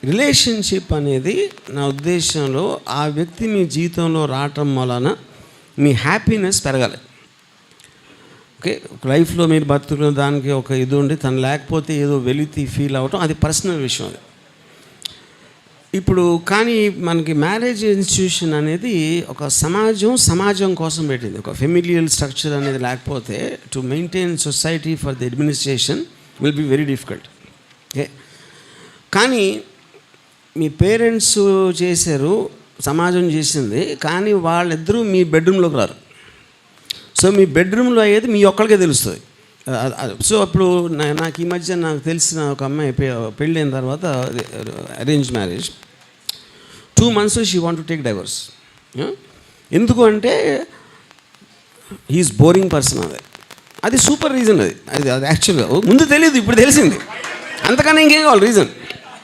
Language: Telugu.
రిలేషన్షిప్ అనేది నా ఉద్దేశంలో ఆ వ్యక్తి మీ జీవితంలో రావటం వలన మీ హ్యాపీనెస్ పెరగాలి. ఓకే, లైఫ్లో మీరు బతుకున్న దానికి ఒక ఇది ఉండి తను లేకపోతే ఏదో వెలితి ఫీల్ అవ్వటం అది పర్సనల్ విషయం. అది ఇప్పుడు కానీ మనకి మ్యారేజ్ ఇన్స్టిట్యూషన్ అనేది ఒక సమాజం కోసం పెట్టింది. ఒక ఫెమిలియల్ స్ట్రక్చర్ అనేది లేకపోతే to maintain society for the administration will be very difficult. Okay, కానీ మీ పేరెంట్స్ చేశారు, సమాజం చేసింది, కానీ వాళ్ళిద్దరూ మీ బెడ్రూమ్లోకి రారు. సో మీ బెడ్రూమ్లో అయ్యేది మీ ఒక్కరికే తెలుస్తుంది. సో అప్పుడు నాకు ఈ మధ్య నాకు తెలిసిన ఒక అమ్మాయి పెళ్ళైన తర్వాత arrange marriage 2 months she want to take divorce. ఎందుకు అంటే హీఈస్ బోరింగ్ పర్సన్. అది సూపర్ రీజన్. అది యాక్చువల్గా ముందు తెలియదు, ఇప్పుడు తెలిసింది. అంతకన్నా ఇంకేం కావాలి రీజన్.